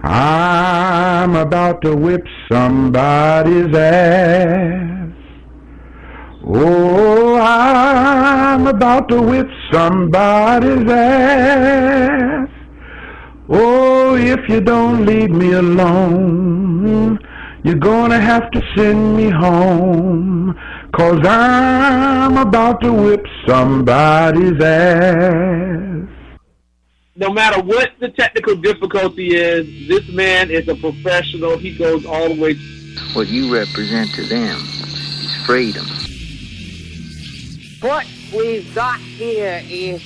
I'm about to whip somebody's ass. Oh, I'm about to whip somebody's ass. Oh, if you don't leave me alone, you're gonna have to send me home, 'cause I'm about to whip somebody's ass. No matter what the technical difficulty is, this man is a professional. He goes all the way. What you represent to them is freedom. What we've got here is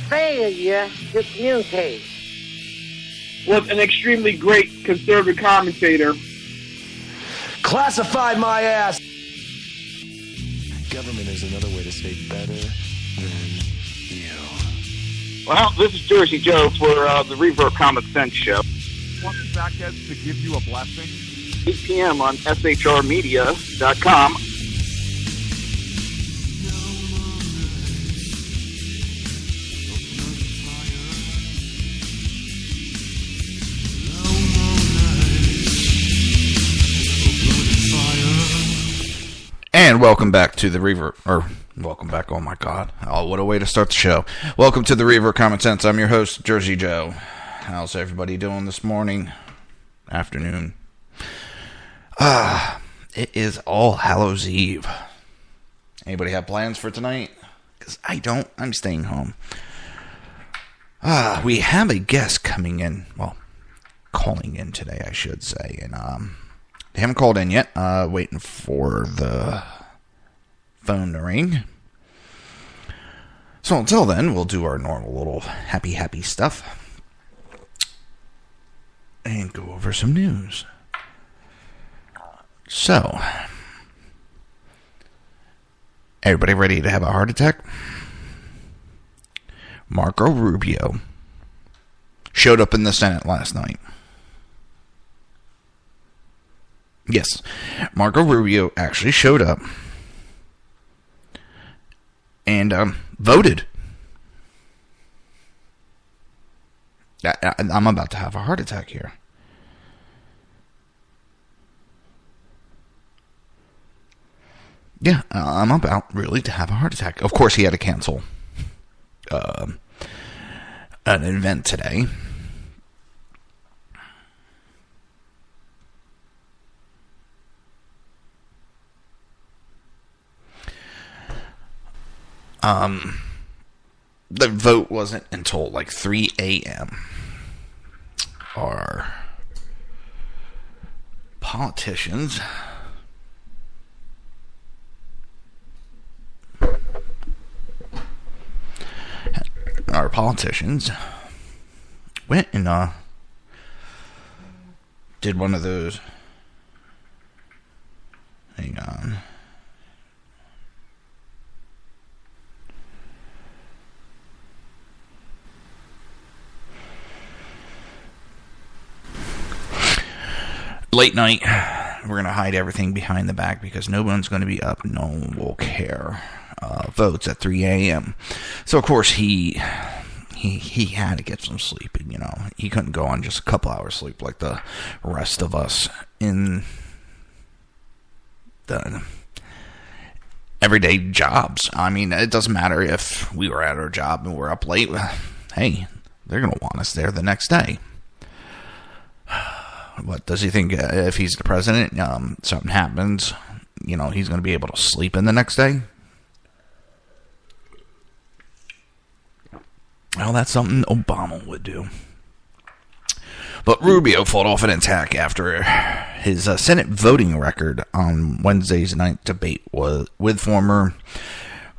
failure to communicate. Was an extremely great conservative commentator. Classified my ass! Government is another way to say better than you. Well, this is Jersey Joe for the Reaver Common Sense Show. Want the Sackheads to give you a blessing? 8 p.m. on shrmedia.com. And welcome back to the Reaver, or welcome back, oh my god, oh, what a way to start the show. Welcome to the Reaver Common Sense. I'm your host, Jersey Joe. How's everybody doing this morning, afternoon? It is All Hallows Eve. Anybody have plans for tonight? Because I don't, I'm staying home. We have a guest coming in, well, calling in today, I should say, and they haven't called in yet, waiting for the phone to ring. So until then, we'll do our normal little happy stuff. And go over some news. So, everybody ready to have a heart attack? Marco Rubio showed up in the Senate last night. Yes, Marco Rubio actually showed up and voted. I'm about to have a heart attack here. Yeah, I'm about really to have a heart attack. Of course, he had to cancel an event today. The vote wasn't until like 3 a.m. Our politicians went and did one of those. Hang on. Late night, we're going to hide everything behind the back because no one's going to be up. No one will care. Votes at 3 a.m. So, of course, he had to get some sleep. And, you know, he couldn't go on just a couple hours sleep like the rest of us in the everyday jobs. I mean, it doesn't matter if we were at our job and we're up late. Hey, they're going to want us there the next day. What does he think? If he's the president, something happens, you know, he's going to be able to sleep in the next day? Well, that's something Obama would do. But Rubio fought off an attack after his Senate voting record on Wednesday's night debate was with former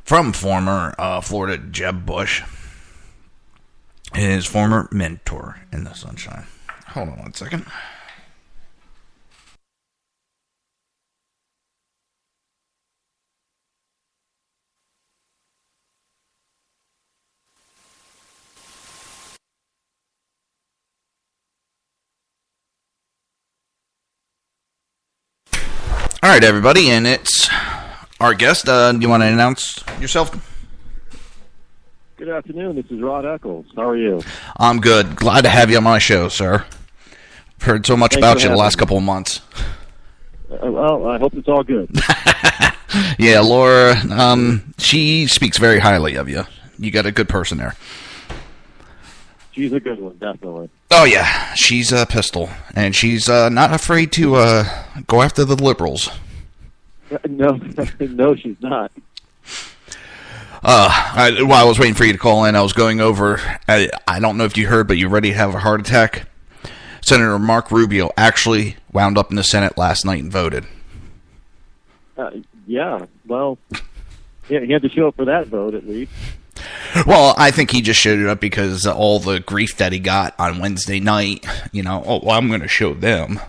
Florida Jeb Bush, his former mentor in the sunshine. Hold on one second. All right, everybody, and it's our guest. Do you want to announce yourself? Good afternoon. This is Rod Eccles. How are you? I'm good. Glad to have you on my show, sir. Heard so much Thanks about for you the having last me. couple of months. Well, I hope it's all good. Yeah, Laura, she speaks very highly of you. You got a good person there. She's a good one, definitely. Oh, yeah. She's a pistol. And she's not afraid to go after the liberals. No, no, she's not. While I was waiting for you to call in, I was going over, I don't know if you heard, but you ready to have a heart attack? Senator Mark Rubio actually wound up in the Senate last night and voted. Yeah, well, yeah, he had to show up for that vote, at least. Well, I think he just showed up because all the grief that he got on Wednesday night, I'm going to show them.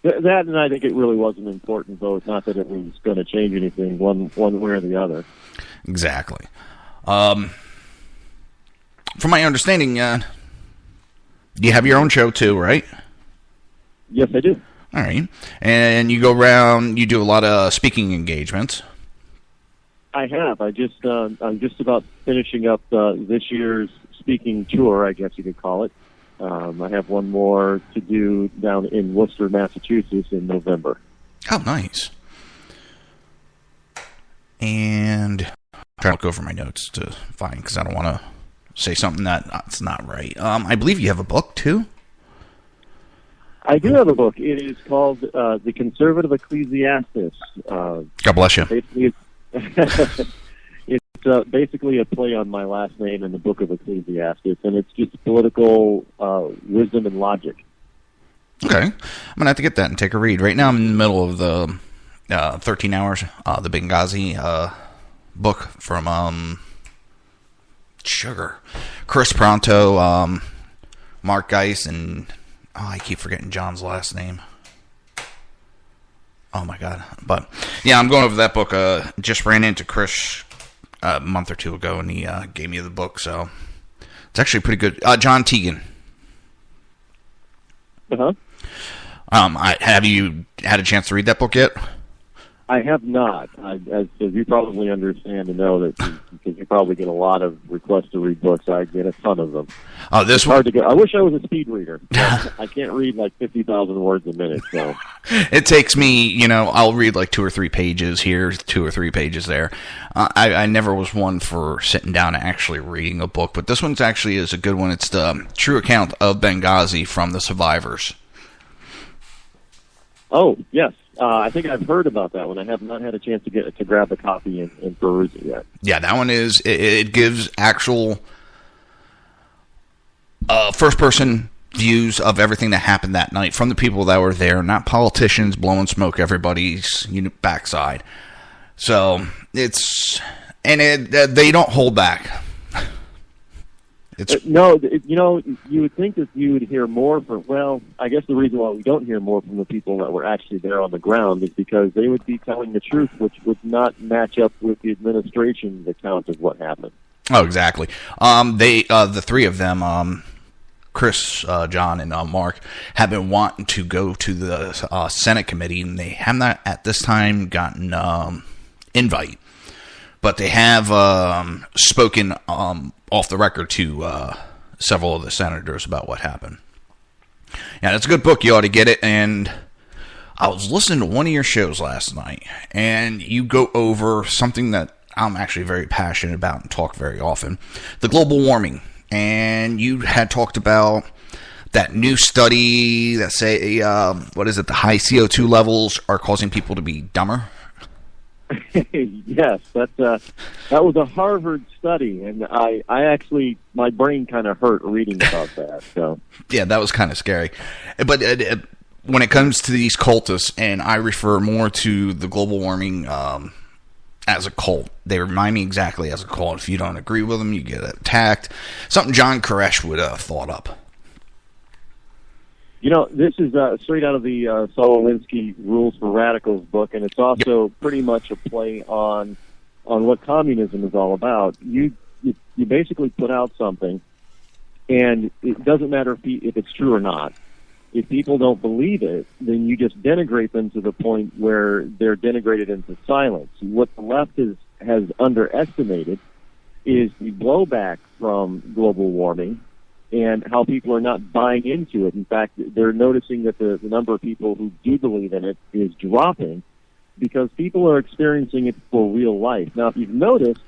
That, and I think it really was an important vote, not that it was going to change anything one way or the other. Exactly. From my understanding, you have your own show too, right? Yes, I do. All right. And you go around, you do a lot of speaking engagements. I have. I'm just about finishing up this year's speaking tour, I guess you could call it. I have one more to do down in Worcester, Massachusetts in November. Oh, nice. And I'm trying to look over my notes to find, because I don't want to say something that's not right. I believe you have a book, too? I do have a book. It is called The Conservative Ecclesiastes. God bless you. Basically, it's basically a play on my last name in the book of Ecclesiastes, and it's just political wisdom and logic. Okay. I'm going to have to get that and take a read. Right now I'm in the middle of the 13 Hours, the Benghazi book from Sugar. Chris Pronto, Mark Geis, and I keep forgetting John's last name. Oh, my God. But, yeah, I'm going over that book. Just ran into Chris a month or two ago, and he gave me the book, so it's actually pretty good. John Teagan. Uh-huh. Have you had a chance to read that book yet? I have not. As you probably understand and know, that because you probably get a lot of requests to read books, I get a ton of them. Oh, this it's hard to get. I wish I was a speed reader. I can't read like 50,000 words a minute. So it takes me, I'll read like 2 or 3 pages here, 2 or 3 pages there. I never was one for sitting down and actually reading a book, but this one's actually is a good one. It's the true account of Benghazi from the survivors. Oh, yes. I think I've heard about that one. I have not had a chance to grab a copy and peruse it yet. Yeah, that one is, it gives actual first-person views of everything that happened that night from the people that were there, not politicians blowing smoke everybody's backside. So, they don't hold back. No, you would think that you would hear more from, well, I guess the reason why we don't hear more from the people that were actually there on the ground is because they would be telling the truth, which would not match up with the administration's account of what happened. Oh, exactly. The three of them, Chris, John, and Mark, have been wanting to go to the Senate committee, and they have not at this time gotten invite. But they have spoken off the record to several of the senators about what happened. Yeah, it's a good book. You ought to get it. And I was listening to one of your shows last night, and you go over something that I'm actually very passionate about and talk very often, the global warming. And you had talked about that new study that say, the high CO2 levels are causing people to be dumber. Yes, that was a Harvard study, and I actually, my brain kind of hurt reading about that. So yeah, that was kind of scary. But when it comes to these cultists, and I refer more to the global warming as a cult, they remind me exactly as a cult. If you don't agree with them, you get attacked. Something John Koresh would have thought up. This is straight out of the Solowinski Rules for Radicals book, and it's also pretty much a play on what communism is all about. You basically put out something, and it doesn't matter if it's true or not. If people don't believe it, then you just denigrate them to the point where they're denigrated into silence. What the left has underestimated is the blowback from global warming and how people are not buying into it. In fact, they're noticing that the number of people who do believe in it is dropping because people are experiencing it for real life. Now, if you've noticed,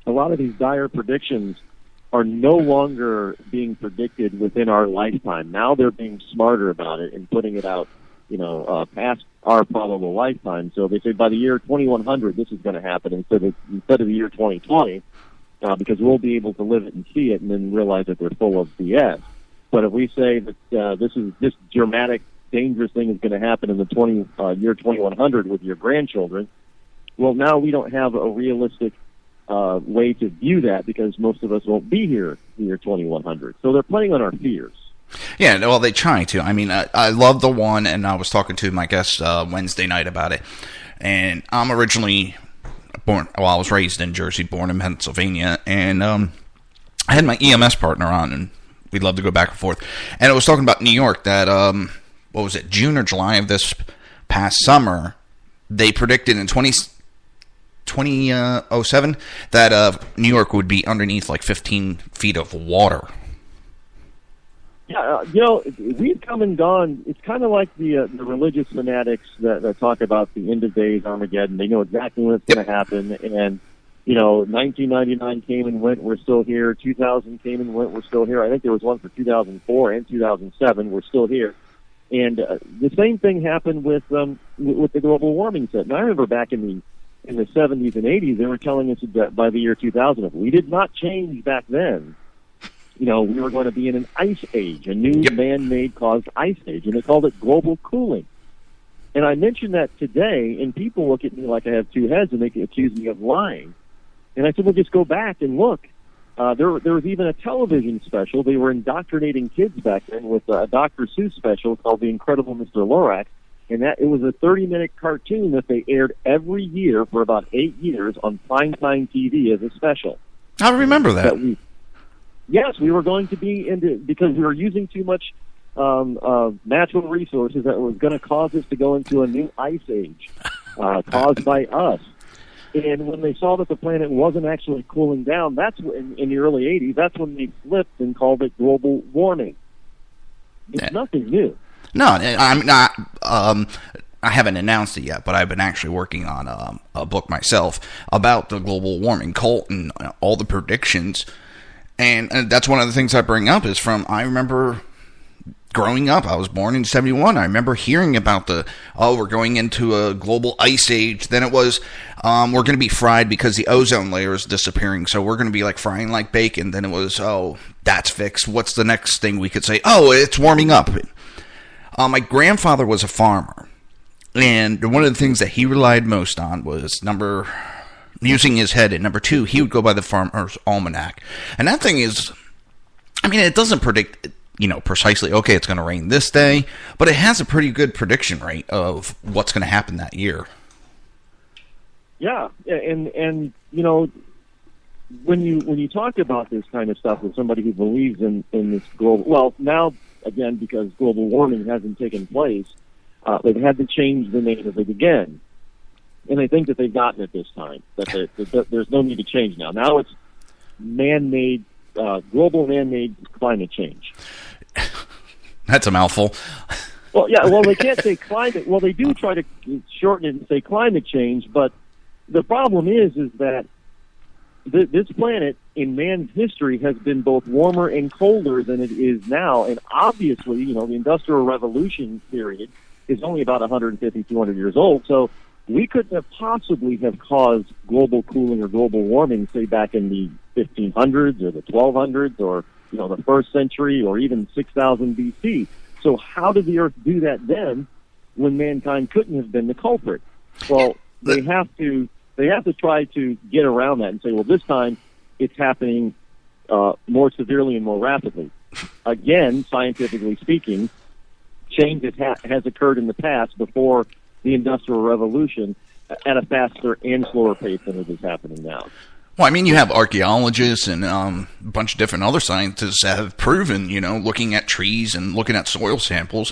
a lot of these dire predictions are no longer being predicted within our lifetime. Now they're being smarter about it and putting it out, past our probable lifetime. So they say by the year 2100, this is going to happen instead of the year 2020, because we'll be able to live it and see it and then realize that they're full of BS. But if we say that this dramatic, dangerous thing is going to happen in the year 2100 with your grandchildren, well, now we don't have a realistic way to view that because most of us won't be here in the year 2100. So they're playing on our fears. Yeah, well, they try to. I mean, I love the one, and I was talking to my guest Wednesday night about it. And I'm originally I was raised in Jersey, born in Pennsylvania, and I had my EMS partner on, and we'd love to go back and forth. And I was talking about New York that, what was it, June or July of this past summer, they predicted in 2007 that New York would be underneath like 15 feet of water. Yeah, we've come and gone. It's kind of like the religious fanatics that talk about the end of days, Armageddon. They know exactly when it's going to happen. And, 1999 came and went, we're still here. 2000 came and went, we're still here. I think there was one for 2004 and 2007, we're still here. And the same thing happened with the global warming set. And I remember back in the 70s and 80s, they were telling us that by the year 2000, if we did not change back then, we were going to be in an ice age, a new man-made caused ice age, and they called it global cooling. And I mentioned that today, and people look at me like I have two heads, and they accuse me of lying. And I said, well, just go back and look. There was even a television special. They were indoctrinating kids back then with a Dr. Seuss special called The Incredible Mr. Lorax, and it was a 30-minute cartoon that they aired every year for about 8 years on primetime TV as a special. I remember that. Yes, we were going to be because we were using too much natural resources that was going to cause us to go into a new ice age caused by us. And when they saw that the planet wasn't actually cooling down, that's when, in the early 80s, that's when they flipped and called it global warming. It's nothing new. No, I'm not. I haven't announced it yet, but I've been actually working on a book myself about the global warming cult and all the predictions. And that's one of the things I bring up is I remember growing up, I was born in 71. I remember hearing about we're going into a global ice age. Then it was, we're going to be fried because the ozone layer is disappearing. So we're going to be like frying like bacon. Then it was, that's fixed. What's the next thing we could say? Oh, it's warming up. My grandfather was a farmer. And one of the things that he relied most on was using his head. And number two, he would go by the Farmer's Almanac. And that thing is, it doesn't predict, precisely, okay, it's going to rain this day, but it has a pretty good prediction rate of what's going to happen that year. Yeah, and when you talk about this kind of stuff with somebody who believes in this global, well, now, again, because global warming hasn't taken place, they've had to change the name of it again. And I think that they've gotten it this time, that there's no need to change now. Now it's man-made, global man-made climate change. That's a mouthful. Well, yeah, well, they can't say climate. Well, they do try to shorten it and say climate change, but the problem is that this planet in man's history has been both warmer and colder than it is now, and obviously, the Industrial Revolution period is only about 150, 200 years old, so we couldn't have possibly have caused global cooling or global warming, say, back in the 1500s or the 1200s or, the first century or even 6000 BC. So how did the Earth do that then when mankind couldn't have been the culprit? Well, they have to try to get around that and say, well, this time it's happening more severely and more rapidly. Again, scientifically speaking, change has occurred in the past before the Industrial Revolution at a faster and slower pace than it is happening now. Well, you have archaeologists and a bunch of different other scientists that have proven, looking at trees and looking at soil samples,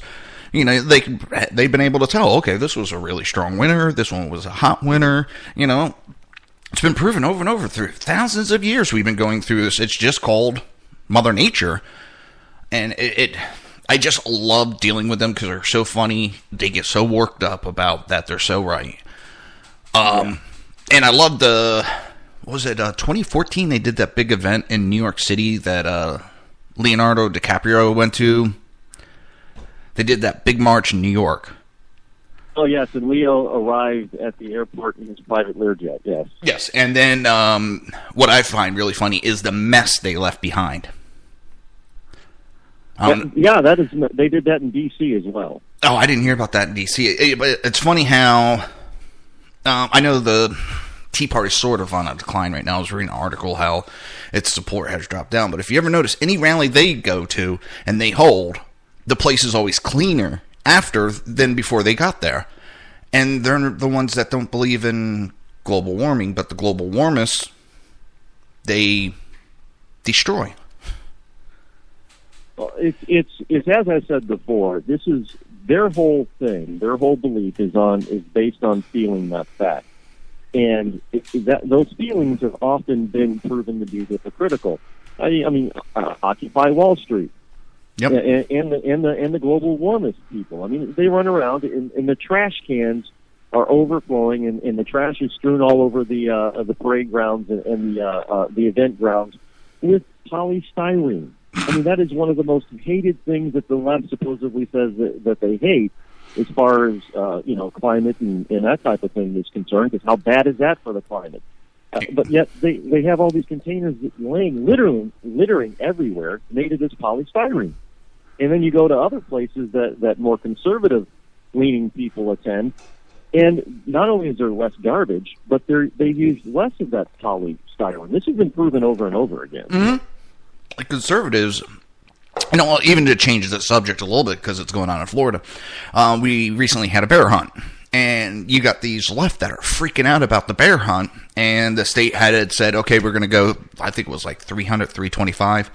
they've been able to tell, okay, this was a really strong winter, this one was a hot winter, It's been proven over and over through thousands of years we've been going through this. It's just called Mother Nature. And I just love dealing with them because they're so funny. They get so worked up about that they're so right. And I love 2014 they did that big event in New York City that Leonardo DiCaprio went to. They did that big march in New York. Oh, yes, and Leo arrived at the airport in his private Learjet, yes. Yes, and then what I find really funny is the mess they left behind. They did that in D.C. as well. Oh, I didn't hear about that in D.C. But it's funny how I know the Tea Party's sort of on a decline right now. I was reading an article how its support has dropped down. But if you ever notice, any rally they go to and they hold, the place is always cleaner after than before they got there. And they're the ones that don't believe in global warming, but the global warmists, they destroy. Well, it's as I said before. This is their whole thing. Their whole belief is based on feeling, not fact, and those feelings have often been proven to be hypocritical. I mean, Occupy Wall Street, yep, and the global warmist people. I mean, they run around and the trash cans are overflowing, and the trash is strewn all over the parade grounds and the event grounds with polystyrene. I mean, that is one of the most hated things that the left supposedly says that they hate, as far as climate and that type of thing is concerned. Because how bad is that for the climate? But yet they have all these containers laying littering everywhere, made of this polystyrene. And then you go to other places that more conservative leaning people attend, and not only is there less garbage, but they use less of that polystyrene. This has been proven over and over again. Mm-hmm. Conservatives, even to change the subject a little bit because it's going on in Florida, we recently had a bear hunt, and you got these left that are freaking out about the bear hunt, and the state had said, okay, we're going to go, I think it was like 325,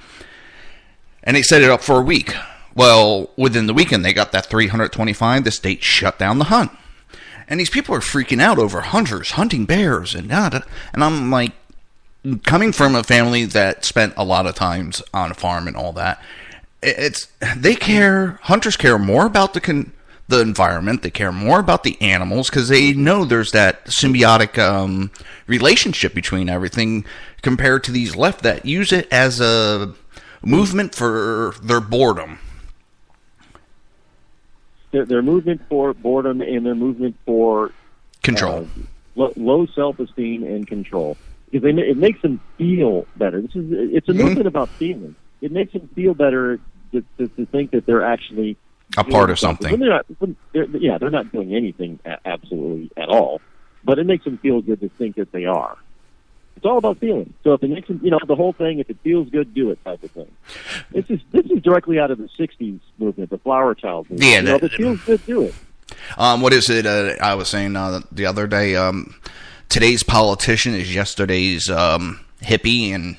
and they set it up for a week. Well, within the weekend, they got that 325, the state shut down the hunt, and these people are freaking out over hunters hunting bears, and I'm like, coming from a family that spent a lot of times on a farm and all that, hunters care more about the environment, they care more about the animals, because they know there's that symbiotic relationship between everything, compared to these left that use it as a movement for their boredom. Their movement for boredom, and their movement for control, low self-esteem and control. Because it makes them feel better. It's a movement about feeling. It makes them feel better to think that they're actually a part of something. They're not doing anything absolutely at all. But it makes them feel good to think that they are. It's all about feeling. So if it makes them, the whole thing, if it feels good, do it type of thing. This is directly out of the '60s movement, the Flower Child movement. Yeah, if it feels good, do it. What is it? I was saying the other day. Today's politician is yesterday's hippie, and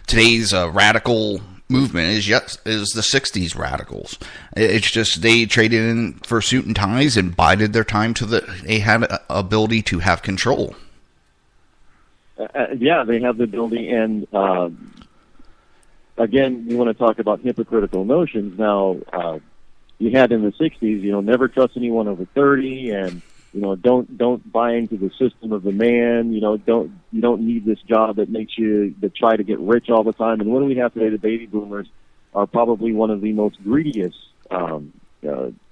today's radical movement is the '60s radicals. It's just they traded in for suit and ties and bided their time they had ability to have control. They have the ability, and again, you want to talk about hypocritical notions. Now, you had in the '60s, never trust anyone over 30, and don't buy into the system of the man. You don't need this job that try to get rich all the time. And what do we have today? The baby boomers are probably one of the most greediest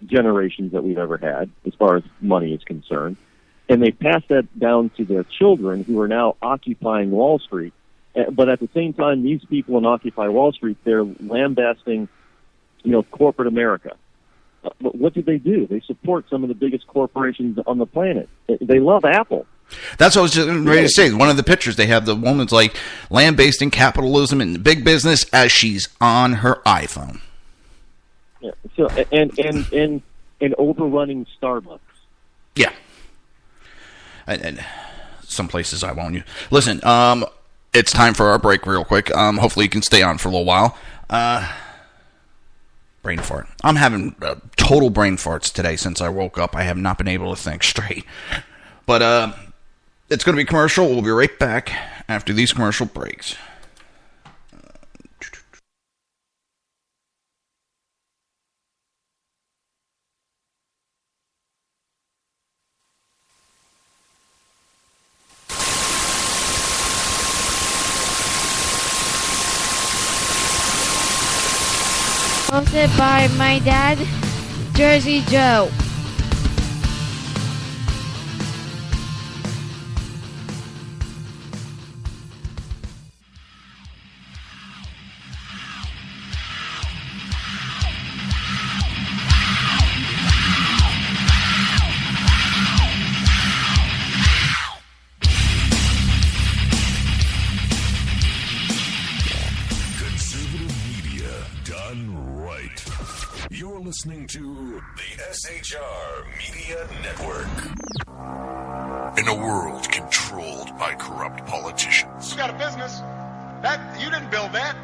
generations that we've ever had as far as money is concerned. And they pass that down to their children, who are now occupying Wall Street. But at the same time, these people in Occupy Wall Street, they're lambasting, corporate America. But what do? They support some of the biggest corporations on the planet. They love Apple. That's what I was just ready to say. One of the pictures, they have the woman's like lambasting capitalism and big business as she's on her iPhone. Yeah. So and overrunning Starbucks. Yeah. And some places I won't use. Listen, it's time for our break real quick. Hopefully you can stay on for a little while. Brain fart. I'm having total brain farts today since I woke up. I have not been able to think straight. But it's going to be commercial. We'll be right back after these commercial breaks. Hosted by my dad, Jersey Joe. You're listening to the SHR Media Network. In a world controlled by corrupt politicians. You got a business. You didn't build that.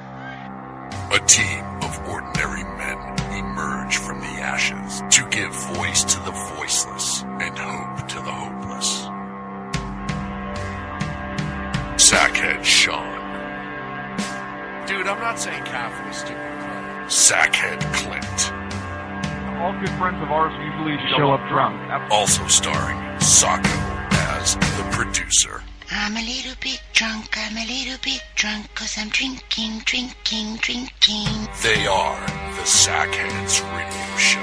A team of ordinary men emerge from the ashes to give voice to the voiceless and hope to the hopeless. Sackhead Sean. Dude, I'm not saying coffee is stupid. Sackhead Clint. All good friends of ours usually show up drunk. Also starring Sacco as the producer. I'm a little bit drunk, 'cause I'm drinking. They are the Sackheads Radio Show.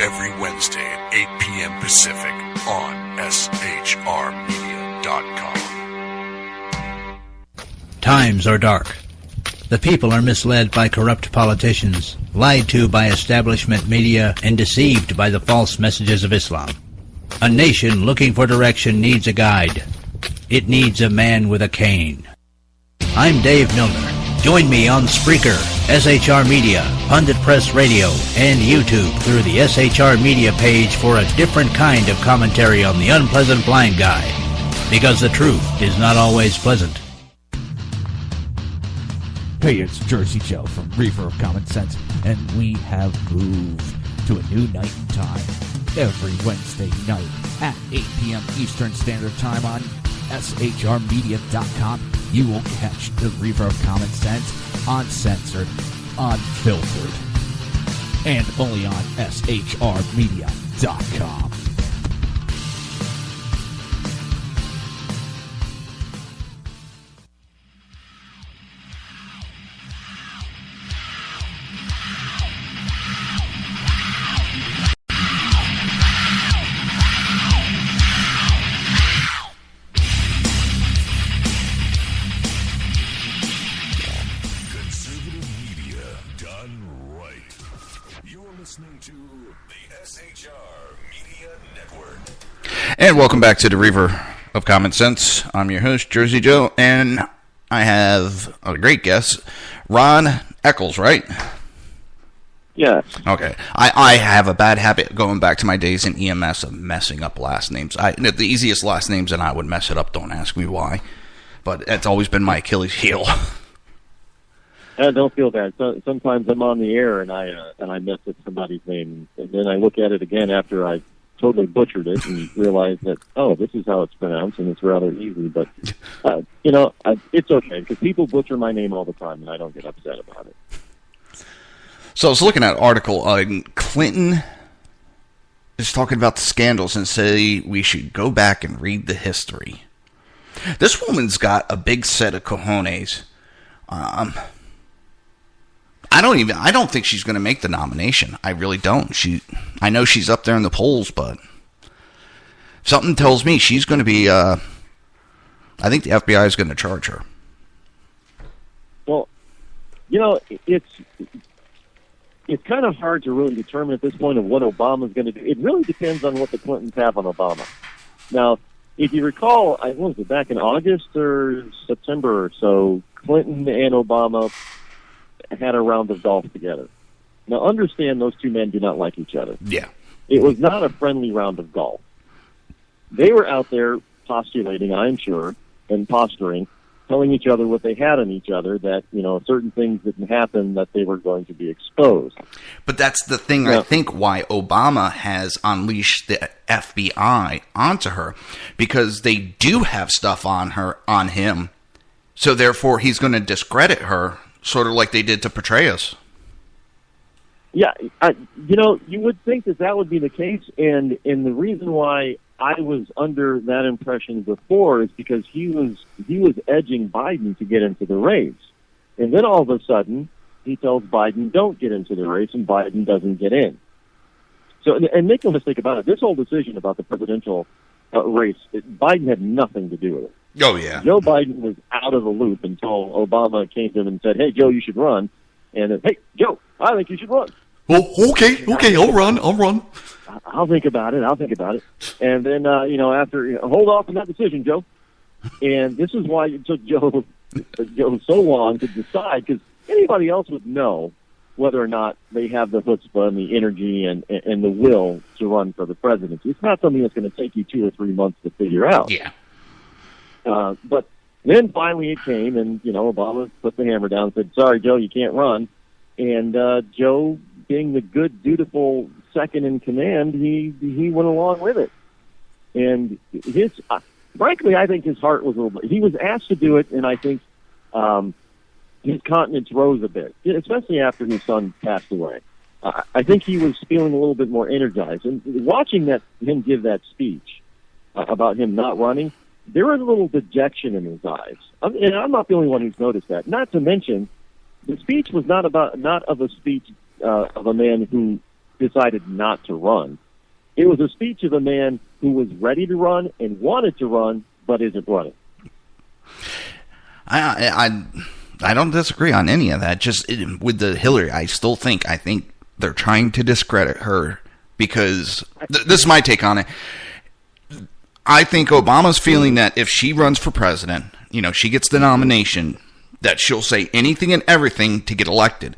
Every Wednesday at 8 p.m. Pacific on shrmedia.com. Times are dark. The people are misled by corrupt politicians, lied to by establishment media, and deceived by the false messages of Islam. A nation looking for direction needs a guide. It needs a man with a cane. I'm Dave Milner. Join me on Spreaker, SHR Media, Pundit Press Radio, and YouTube through the SHR Media page for a different kind of commentary on the unpleasant blind guy. Because the truth is not always pleasant. Hey, it's Jersey Joe from Reaver of Common Sense, and we have moved to a new night and time every Wednesday night at 8 p.m. Eastern Standard Time on shrmedia.com. You will catch the Reaver of Common Sense uncensored, unfiltered, and only on shrmedia.com. And welcome back to the Reaver of Common Sense. I'm your host, Jersey Joe, and I have a great guest, Ron Eccles, right? Yes. Okay. I have a bad habit going back to my days in EMS of messing up last names. The easiest last names, and I would mess it up. Don't ask me why. But it's always been my Achilles heel. Don't feel bad. Sometimes I'm on the air and I mess up somebody's name, and then I look at it again after I totally butchered it and realize that, this is how it's pronounced, and it's rather easy. But, it's okay, because people butcher my name all the time, and I don't get upset about it. So I was looking at an article. Clinton is talking about the scandals and say we should go back and read the history. This woman's got a big set of cojones. I don't think she's going to make the nomination. I really don't. I know she's up there in the polls, but something tells me she's going to be, I think the FBI is going to charge her. Well, it's kind of hard to really determine at this point of what Obama's going to do. It really depends on what the Clintons have on Obama. Now, if you recall, was it back in August or September or so, Clinton and Obama had a round of golf together. Now, understand those two men do not like each other. Yeah. It was not a friendly round of golf. They were out there postulating, I'm sure, and posturing, telling each other what they had on each other, that, certain things didn't happen, that they were going to be exposed. But that's the thing, I think, why Obama has unleashed the FBI onto her, because they do have stuff on him, so therefore he's going to discredit her, sort of like they did to Petraeus. Yeah, you would think that would be the case, and the reason why I was under that impression before is because he was edging Biden to get into the race, and then all of a sudden he tells Biden, don't get into the race, and Biden doesn't get in. So, and make no mistake about it, this whole decision about the presidential race, Biden had nothing to do with it. Oh, yeah. Joe Biden was out of the loop until Obama came to him and said, hey, Joe, you should run. And then, hey, Joe, I think you should run. Oh, okay, I'll run. I'll think about it. And then, after, hold off on that decision, Joe. And this is why it took Joe so long to decide, because anybody else would know whether or not they have the chutzpah and the energy and the will to run for the presidency. It's not something that's going to take you 2 or 3 months to figure out. Yeah. But then finally it came, and, Obama put the hammer down and said, sorry, Joe, you can't run. And Joe, being the good, dutiful second in command, he went along with it. And frankly, I think his heart was a little bit. He was asked to do it, and I think his countenance rose a bit, especially after his son passed away. I think he was feeling a little bit more energized. And watching him give that speech about him not running, there was a little dejection in his eyes. And I'm not the only one who's noticed that. Not to mention, the speech was not of a speech of a man who decided not to run. It was a speech of a man who was ready to run and wanted to run, but isn't running. I don't disagree on any of that. Just with the Hillary, I think they're trying to discredit her because this is my take on it. I think Obama's feeling that if she runs for president, she gets the nomination, that she'll say anything and everything to get elected.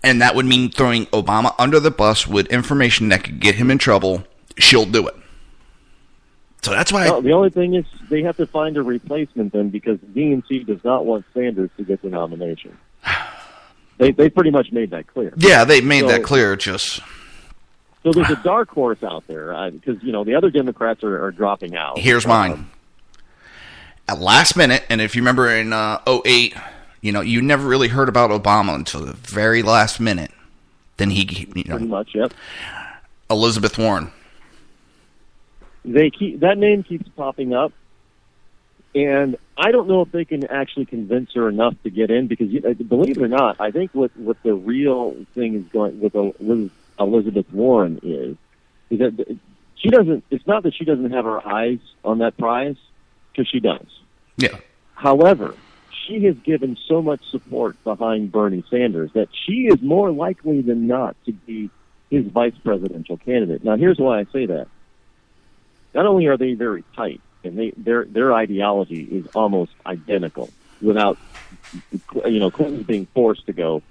And that would mean throwing Obama under the bus with information that could get him in trouble. She'll do it. So that's why. The only thing is they have to find a replacement then, because the DNC does not want Sanders to get the nomination. They pretty much made that clear. Yeah, they made that clear. So there's a dark horse out there because the other Democrats are dropping out. Here's mine. At last minute, and if you remember in 2008, you never really heard about Obama until the very last minute. Then pretty much, yep. Elizabeth Warren. That name keeps popping up, and I don't know if they can actually convince her enough to get in, because believe it or not, I think what the real thing is going with Elizabeth Warren is that she doesn't. It's not that she doesn't have her eyes on that prize, because she does. Yeah. However, she has given so much support behind Bernie Sanders that she is more likely than not to be his vice presidential candidate. Now, here's why I say that. Not only are they very tight, and their ideology is almost identical, without Clinton being forced to go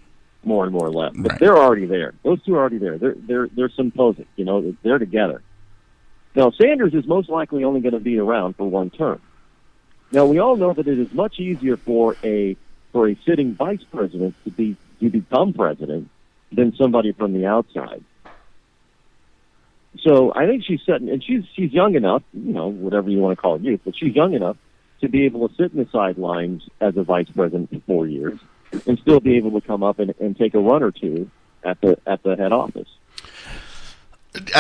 more and more left. But they're already there. Those two are already there. They're symposic. They're together. Now, Sanders is most likely only going to be around for one term. Now, we all know that it is much easier for a sitting vice president to become president than somebody from the outside. So I think she's sitting, and she's young enough, whatever you want to call it, youth, but she's young enough to be able to sit in the sidelines as a vice president for 4 years and still be able to come up and take a run or two at the head office.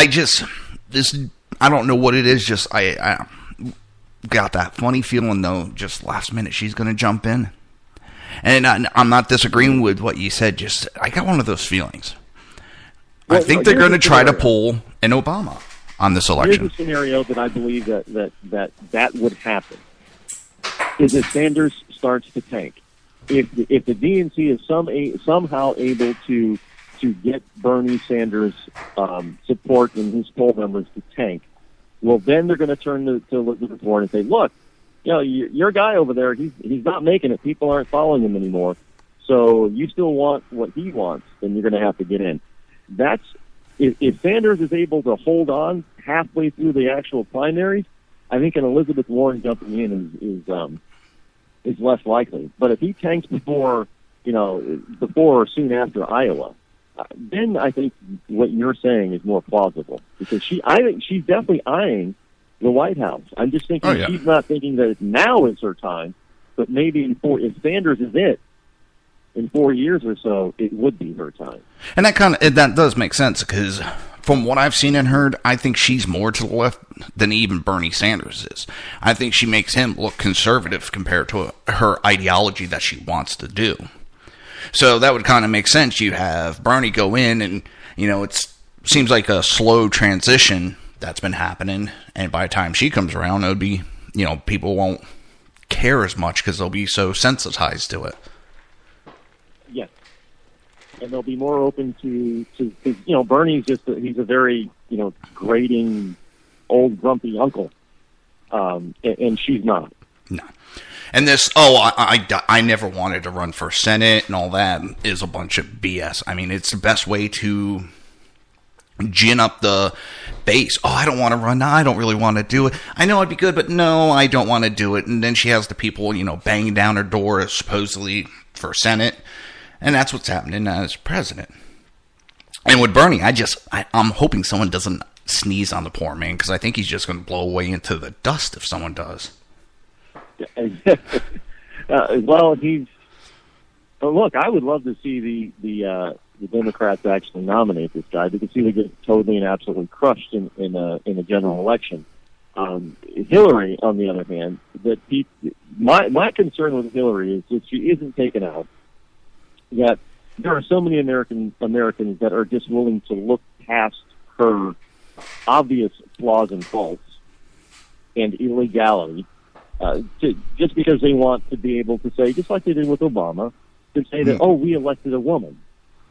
I don't know what it is. I got that funny feeling, though, just last minute she's going to jump in. And I'm not disagreeing with what you said. I got one of those feelings. I think they're going to try to pull an Obama on this election. Here's a scenario that I believe that would happen. Is that Sanders starts to tank. If the DNC is somehow able to get Bernie Sanders' support in his poll numbers to tank, well, then they're going to turn to Elizabeth Warren and say, look, your guy over there, he's not making it. People aren't following him anymore. So you still want what he wants, then you're going to have to get in. If Sanders is able to hold on halfway through the actual primaries, I think an Elizabeth Warren jumping in is less likely. But if he tanks before or soon after Iowa, then I think what you're saying is more plausible, because I think she's definitely eyeing the White House. I'm just thinking she's not thinking that now is her time, but maybe if Sanders is it, in 4 years or so, it would be her time. And that does make sense, because from what I've seen and heard, I think she's more to the left than even Bernie Sanders is. I think she makes him look conservative compared to her ideology that she wants to do. So that would kind of make sense. You have Bernie go in, and it seems like a slow transition that's been happening. And by the time she comes around, it would be, people won't care as much because they'll be so sensitized to it. Yes. And they'll be more open to Bernie's he's a very, grating, old, grumpy uncle. And she's not. No. And this, I never wanted to run for Senate and all that is a bunch of BS. I mean, it's the best way to gin up the base. Oh, I don't want to run. No, I don't really want to do it. I know I'd be good, but no, I don't want to do it. And then she has the people, banging down her door supposedly for Senate. And that's what's happening as president. And with Bernie, I'm hoping someone doesn't sneeze on the poor man, because I think he's just going to blow away into the dust if someone does. Look, I would love to see the Democrats actually nominate this guy, because he would get totally and absolutely crushed in a general election. Hillary, on the other hand, my concern with Hillary is that she isn't taken out. That there are so many Americans that are just willing to look past her obvious flaws and faults and illegality, just because they want to be able to say, just like they did with Obama, to say that, we elected a woman.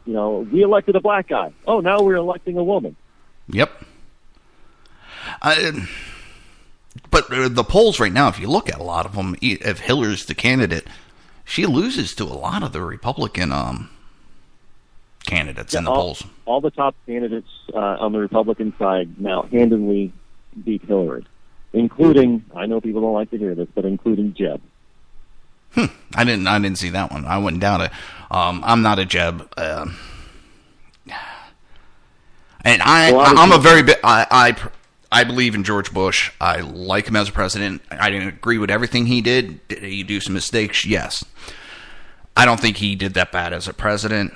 We elected a black guy. Oh, now we're electing a woman. Yep. But the polls right now, if you look at a lot of them, if Hillary's the candidate, she loses to a lot of the Republican candidates in the polls. All the top candidates on the Republican side now handily beat Hillary, including, I know people don't like to hear this, but including Jeb. I didn't see that one. I wouldn't doubt it. I'm not a Jeb, and I'm a very bit. I believe in George Bush. I like him as a president. I didn't agree with everything he did. Did he do some mistakes? Yes. I don't think he did that bad as a president.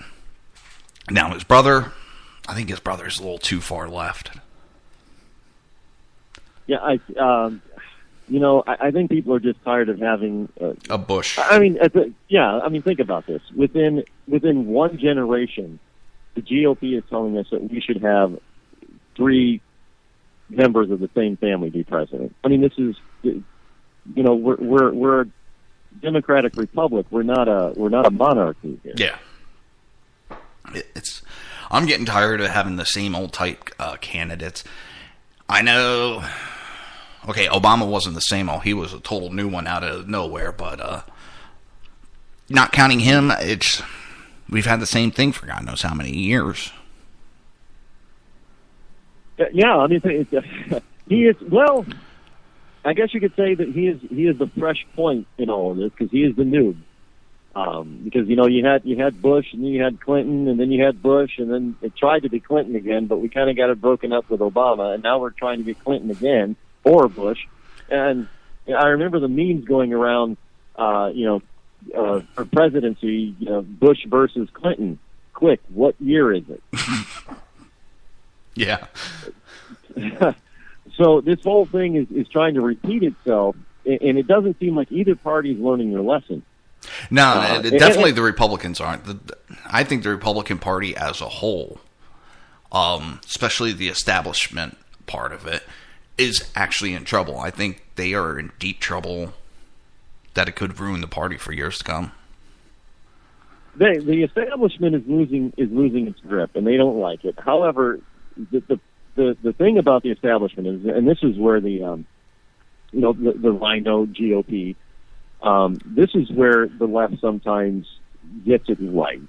Now his brother, I think his brother is a little too far left. Yeah, I think people are just tired of having a Bush. Think about this. Within one generation, the GOP is telling us that we should have 3 members of the same family be president. I mean, this is, we're a democratic republic. We're not a monarchy here. Yeah. I'm getting tired of having the same old type candidates. I know. Okay, Obama wasn't the same old. He was a total new one out of nowhere. But not counting him, we've had the same thing for God knows how many years. Yeah, I mean, he is. Well, I guess you could say that he is the fresh point in all of this, because he is the noob. Because you had Bush, and then you had Clinton, and then you had Bush, and then it tried to be Clinton again, but we kind of got it broken up with Obama, and now we're trying to get Clinton again or Bush. And I remember the memes going around, for presidency, Bush versus Clinton. Quick, what year is it? Yeah. So this whole thing is trying to repeat itself, and it doesn't seem like either party is learning their lesson. No, definitely the Republicans aren't. I think the Republican Party as a whole, especially the establishment part of it, is actually in trouble. I think they are in deep trouble that it could ruin the party for years to come. The establishment is losing its grip, and they don't like it. However, the thing about the establishment is, and this is where the Rhino GOP, this is where the left sometimes gets it right.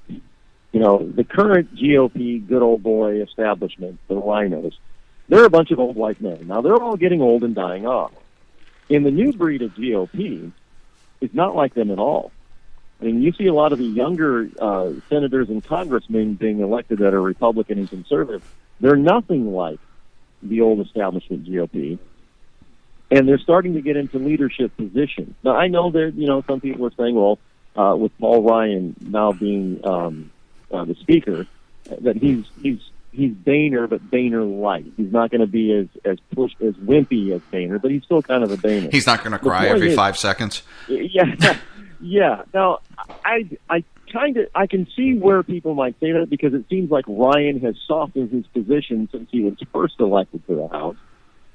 The current GOP good old boy establishment, the Rhinos, they're a bunch of old white men. Now, they're all getting old and dying off. And the new breed of GOP is not like them at all. I mean, you see a lot of the younger senators and congressmen being elected that are Republican and conservative. They're nothing like the old establishment GOP. And they're starting to get into leadership positions. Now, I know that, some people are saying, well, with Paul Ryan now being the speaker, that he's Boehner, but Boehner-light. He's not going to be as wimpy as Boehner, but he's still kind of a Boehner. He's not going to cry every 5 seconds. Yeah. Yeah. Now, I I can see where people might say that, because it seems like Ryan has softened his position since he was first elected to the House,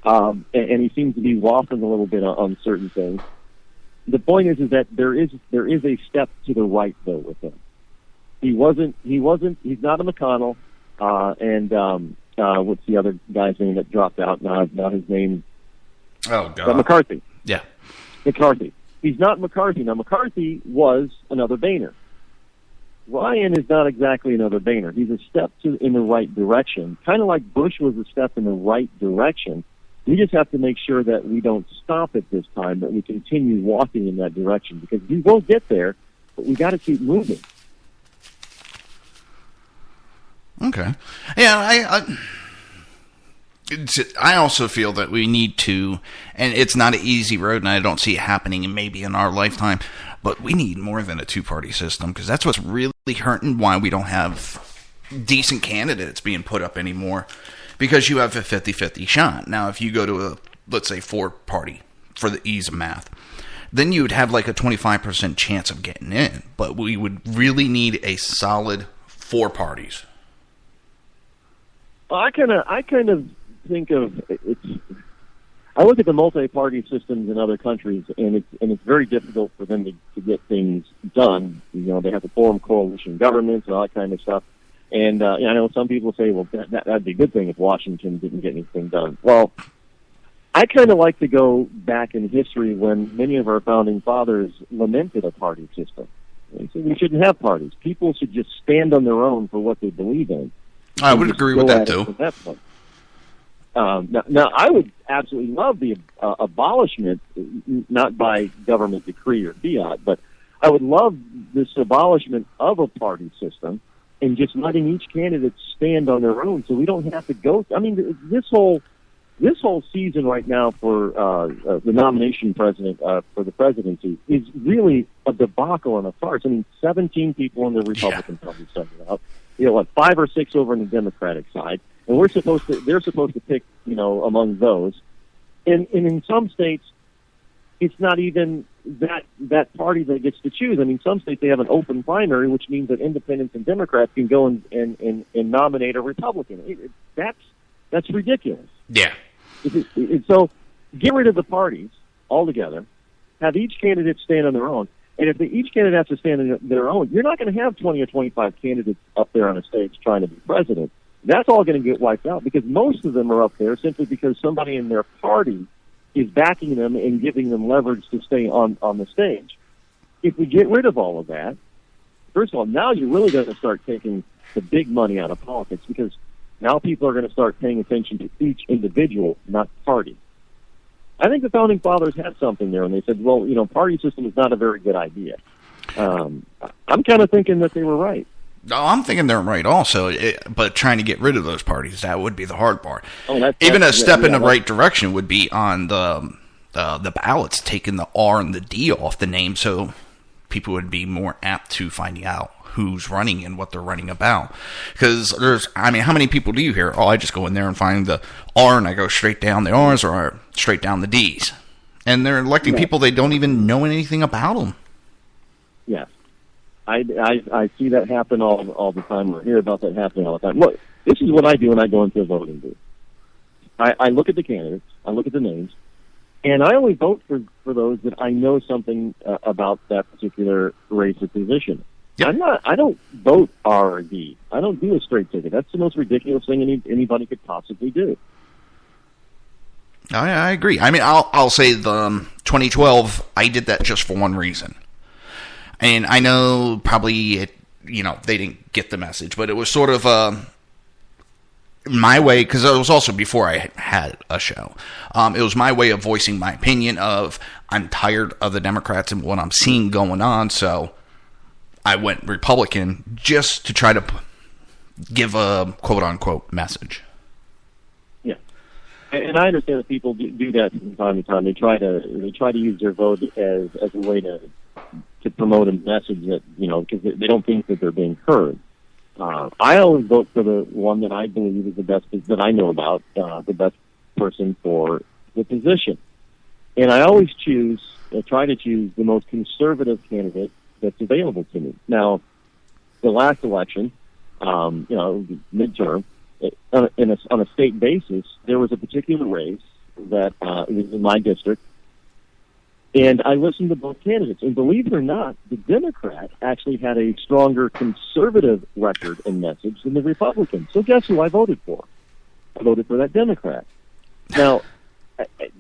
and he seems to be waffling a little bit on certain things. The point is that there is a step to the right though with him. He's not a McConnell, and what's the other guy's name that dropped out? Now his name. Oh God. McCarthy. Yeah. McCarthy. He's not McCarthy. Now, McCarthy was another Boehner. Ryan is not exactly another Boehner. He's a step in the right direction, kind of like Bush was a step in the right direction. We just have to make sure that we don't stop at this time, but we continue walking in that direction, because we will get there, but we got to keep moving. Okay. Yeah, I also feel that we need to, and it's not an easy road, and I don't see it happening maybe in our lifetime, but we need more than a two-party system, because that's what's really hurting why we don't have decent candidates being put up anymore, because you have a 50-50 shot. Now, if you go to let's say, four-party, for the ease of math, then you would have like a 25% chance of getting in, but we would really need a solid 4 parties. I kind of think of it's. I look at the multi-party systems in other countries, and it's very difficult for them to get things done. You know, they have to form coalition governments and all that kind of stuff. And I know some people say, well, that'd be a good thing if Washington didn't get anything done. Well, I kind of like to go back in history when many of our founding fathers lamented a party system. They said we shouldn't have parties. People should just stand on their own for what they believe in. I would agree with that, too. Now, I would absolutely love the abolishment, not by government decree or fiat, but I would love this abolishment of a party system and just letting each candidate stand on their own, so we don't have to go. I mean, this whole season right now for the nomination president for the presidency is really a debacle and a farce. I mean, 17 people in the Republican Party started out. 5 or 6 over on the Democratic side, and they're supposed to pick, among those. And in some states, it's not even that party that gets to choose. I mean, some states they have an open primary, which means that independents and Democrats can go and nominate a Republican. That's ridiculous. Yeah. So get rid of the parties altogether. Have each candidate stand on their own. And if each candidate has to stand on their own, you're not going to have 20 or 25 candidates up there on a stage trying to be president. That's all going to get wiped out, because most of them are up there simply because somebody in their party is backing them and giving them leverage to stay on the stage. If we get rid of all of that, first of all, now you're really going to start taking the big money out of politics, because now people are going to start paying attention to each individual, not party. I think the Founding Fathers had something there, and they said, well, party system is not a very good idea. I'm kind of thinking that they were right. No, I'm thinking they're right also, but trying to get rid of those parties, that would be the hard part. Even a step in the right direction would be on the ballots, taking the R and the D off the name, so people would be more apt to finding out who's running and what they're running about. Because how many people do you hear? Oh, I just go in there and find the R and I go straight down the R's or straight down the D's. And they're electing people they don't even know anything about them. Yes. I see that happen all the time, or hear about that happening all the time. Look, this is what I do when I go into a voting booth. I look at the candidates, I look at the names, and I only vote for those that I know something about that particular race or position. Yep. I don't vote R or D. I don't do a straight ticket. That's the most ridiculous thing anybody could possibly do. I agree. I mean, I'll say the 2012, I did that just for one reason. And I know probably they didn't get the message, but it was sort of my way, because it was also before I had a show. It was my way of voicing my opinion of I'm tired of the Democrats and what I'm seeing going on, so I went Republican just to try to give a quote-unquote message. Yeah, and I understand that people do that from time to time. They try to use their vote as a way to promote a message that because they don't think that they're being heard. I always vote for the one that I believe is the best that I know about, the best person for the position, and I always try to choose the most conservative candidate that's available to me. Now, the last election, midterm, on a state basis, there was a particular race that it was in my district, and I listened to both candidates. And believe it or not, the Democrat actually had a stronger conservative record and message than the Republican. So guess who I voted for? I voted for that Democrat. Now,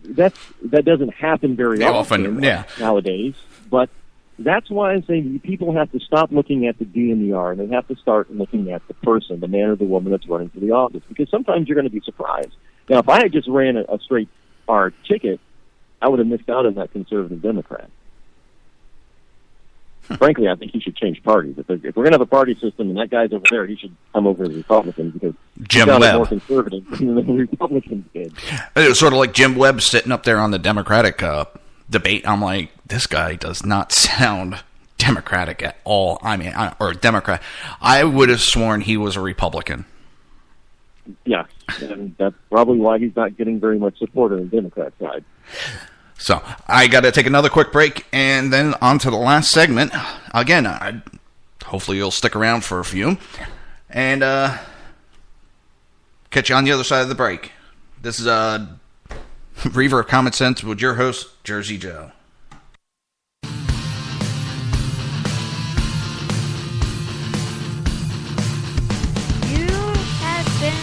that doesn't happen very often nowadays, but that's why I'm saying people have to stop looking at the DNVR and they have to start looking at the person, the man or the woman that's running for the office, because sometimes you're going to be surprised. Now, if I had just ran a straight R ticket, I would have missed out on that conservative Democrat. Frankly, I think he should change parties. If we're going to have a party system and that guy's over there, he should come over to the Republicans because Jim he sounded Webb more conservative than the Republicans did. It was sort of like Jim Webb sitting up there on the Democratic debate. I'm like, this guy does not sound Democratic at all. Or Democrat. I would have sworn he was a Republican. Yeah, and that's probably why he's not getting very much support on the Democrat side. So, I got to take another quick break, and then on to the last segment. Again, hopefully you'll stick around for a few, and catch you on the other side of the break. This is Reaver of Common Sense with your host, Jersey Joe. You have been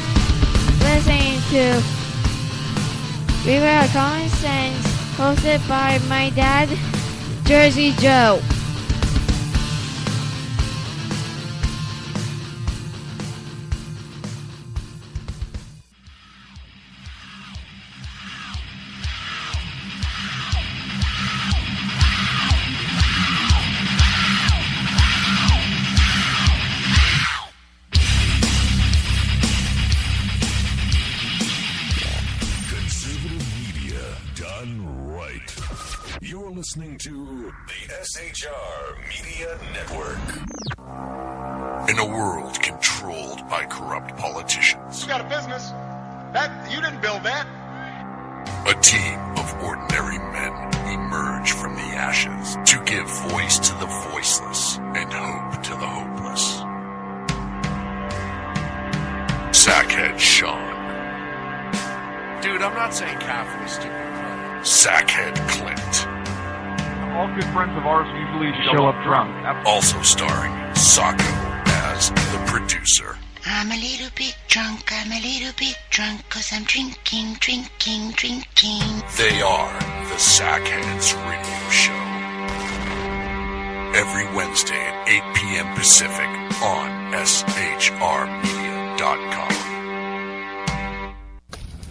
listening to Reaver of Common Sense, hosted by my dad, Jersey Joe. You're listening to the SHR Media Network. In a world controlled by corrupt politicians. You got a business. You didn't build that. A team of ordinary men emerge from the ashes to give voice to the voiceless and hope to the hopeless. Sackhead Sean. Dude, I'm not saying coffee, stupid. Sackhead Clint. All good friends of ours usually show up drunk. Also starring Sacco as the producer. I'm a little bit drunk, 'cause I'm drinking. They are the Sackheads Radio Show. Every Wednesday at 8 p.m. Pacific on shrmedia.com.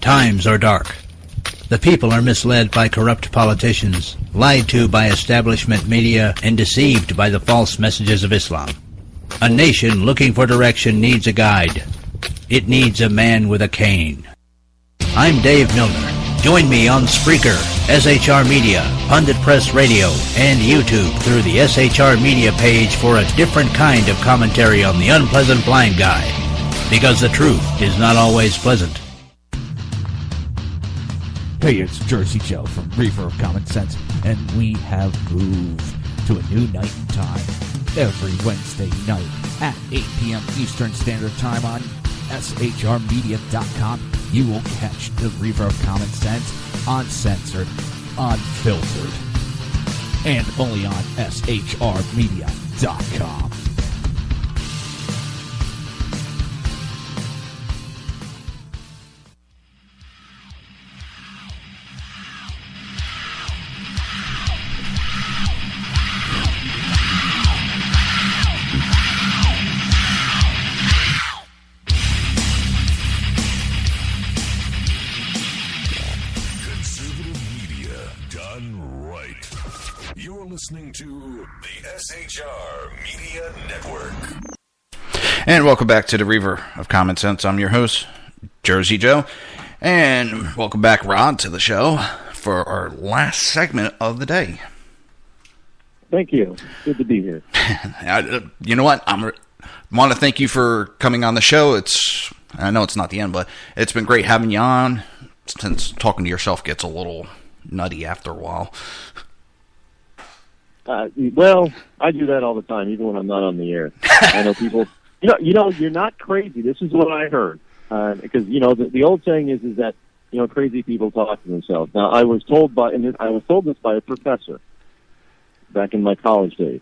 Times are dark. The people are misled by corrupt politicians, lied to by establishment media, and deceived by the false messages of Islam. A nation looking for direction needs a guide. It needs a man with a cane. I'm Dave Milner. Join me on Spreaker, SHR Media, Pundit Press Radio, and YouTube through the SHR Media page for a different kind of commentary on the unpleasant blind guy. Because the truth is not always pleasant. Hey, it's Jersey Joe from Reaver of Common Sense, and we have moved to a new night and time every Wednesday night at 8 p.m. Eastern Standard Time on shrmedia.com. You will catch the Reaver of Common Sense uncensored, unfiltered, and only on shrmedia.com. Listening to the SHR Media Network. And welcome back to the Reaver of Common Sense. I'm your host, Jersey Joe. And welcome back, Rod, to the show for our last segment of the day. Thank you. Good to be here. You know what? I want to thank you for coming on the show. I know it's not the end, but it's been great having you on, since talking to yourself gets a little nutty after a while. Well, I do that all the time, even when I'm not on the air. I know people. You're not crazy. This is what I heard. Because the old saying is that crazy people talk to themselves. Now, I was told this by a professor back in my college days.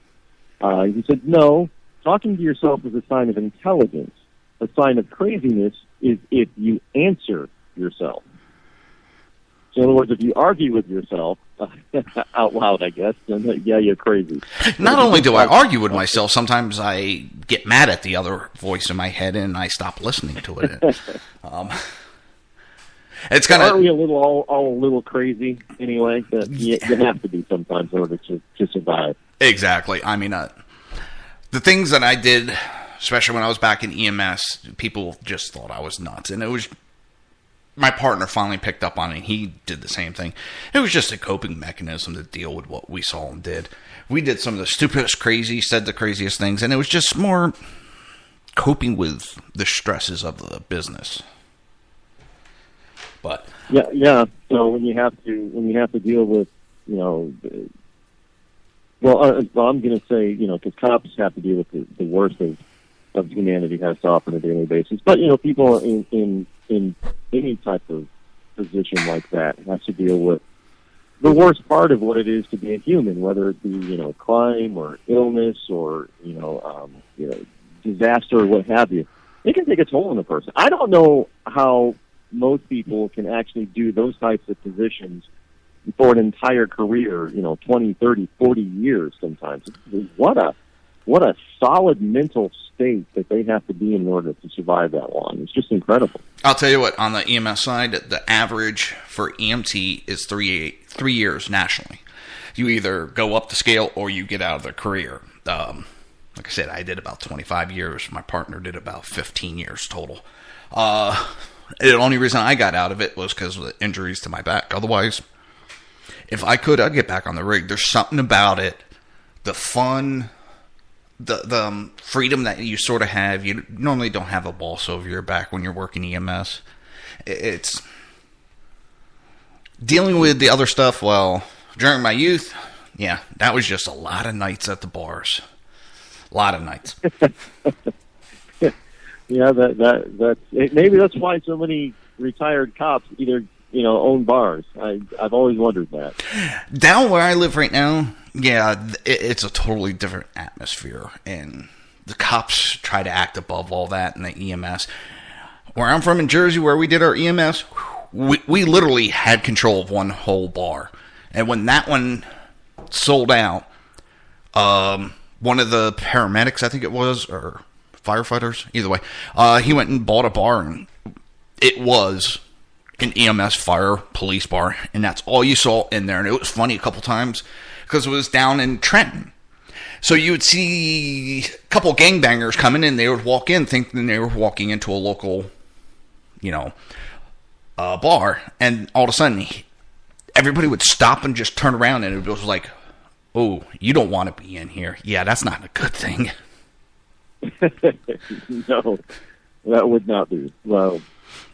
He said, no, talking to yourself is a sign of intelligence. A sign of craziness is if you answer yourself. So in other words, if you argue with yourself out loud, I guess, then yeah, you're crazy. Not only do I argue with myself, sometimes I get mad at the other voice in my head and I stop listening to it. It's kind of. Aren't we all a little crazy anyway? That you have to be sometimes in order to survive. Exactly. I mean, the things that I did, especially when I was back in EMS, people just thought I was nuts, and it was. My partner finally picked up on it. He did the same thing. It was just a coping mechanism to deal with what we saw and did. We did some of the stupidest, said the craziest things, and it was just more coping with the stresses of the business. But yeah. So when you have to deal with, I'm going to say, because cops have to deal with the worst of humanity has to offer on a daily basis. But people in any type of position like that has to deal with the worst part of what it is to be a human, whether it be crime or illness or disaster or what have you. It can take a toll on a person. I don't know how most people can actually do those types of positions for an entire career, 20, 30, 40 years sometimes. What a solid mental state that they have to be in order to survive that long. It's just incredible. I'll tell you what, on the EMS side, the average for EMT is 3 years nationally. You either go up the scale or you get out of the career. Like I said, I did about 25 years. My partner did about 15 years total. The only reason I got out of it was because of the injuries to my back. Otherwise, if I could, I'd get back on the rig. There's something about it, the fun, the freedom that you sort of have. You normally don't have a boss over your back when you're working EMS. It's dealing with the other stuff. Well, during my youth, yeah, that was just a lot of nights at the bars. A lot of nights. Yeah, that's maybe that's why so many retired cops either own bars. I've always wondered that. Down where I live right now, yeah, it's a totally different atmosphere, and the cops try to act above all that in the EMS. Where I'm from in Jersey, where we did our EMS, we literally had control of one whole bar, and when that one sold out, one of the paramedics, I think it was, or firefighters, either way, he went and bought a bar, and it was an EMS fire police bar, and that's all you saw in there. And it was funny a couple times because it was down in Trenton, so you would see a couple gangbangers coming in. They would walk in thinking they were walking into a local bar, and all of a sudden everybody would stop and just turn around, and it was like, oh, you don't want to be in here. Yeah, that's not a good thing. No, that would not be. Well,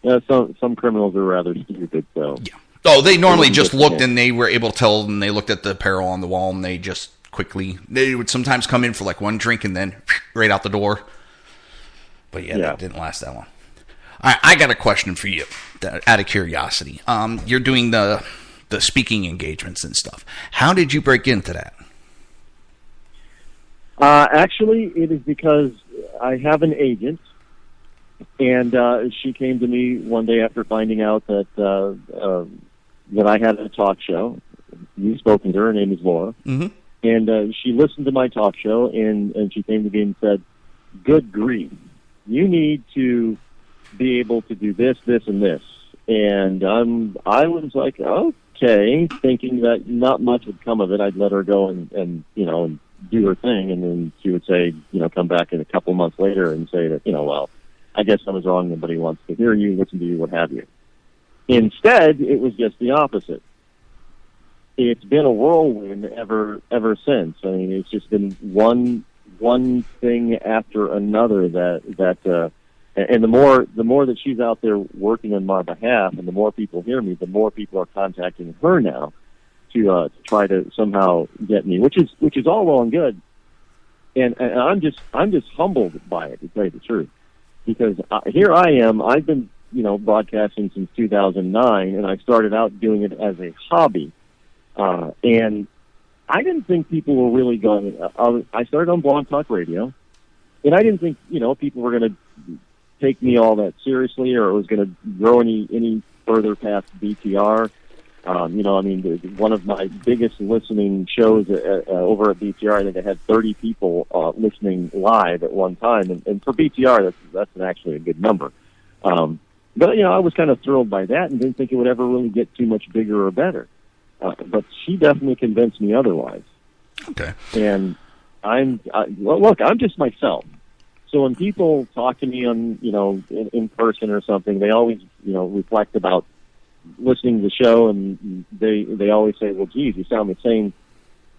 yeah, some criminals are rather stupid, so. Yeah. Oh, they normally just looked, and they were able to tell, and they looked at the apparel on the wall, and they just they would sometimes come in for like one drink and then right out the door. But yeah, that didn't last that long. All right, I got a question for you, out of curiosity. You're doing the speaking engagements and stuff. How did you break into that? Actually, it is because I have an agent, and she came to me one day after finding out that I had a talk show. You've spoken to her. Her name is Laura. Mm-hmm. And she listened to my talk show, and she came to me and said, good grief, you need to be able to do this, this, and this. And I was like, okay, thinking that not much would come of it. I'd let her go and do her thing, and then she would say, come back in a couple months later and say that, well, I guess I was wrong, nobody wants to hear you, listen to you, what have you. Instead, it was just the opposite. It's been a whirlwind ever since. I mean, it's just been one thing after another that and the more that she's out there working on my behalf, and the more people hear me, the more people are contacting her now. to try to somehow get me, which is all well and good. And I'm just humbled by it, to tell you the truth, because here I am. I've been broadcasting since 2009, and I started out doing it as a hobby, and I didn't think people were really going. I started on Blog Talk Radio, and I didn't think people were going to take me all that seriously, or it was going to grow any further past BTR. One of my biggest listening shows over at BTR, I think I had 30 people listening live at one time, and for BTR, that's actually a good number. But I was kind of thrilled by that, and didn't think it would ever really get too much bigger or better. But she definitely convinced me otherwise. Okay. And look, I'm just myself. So when people talk to me on, in person or something, they always, reflect about listening to the show, and they always say, well, geez, you sound the same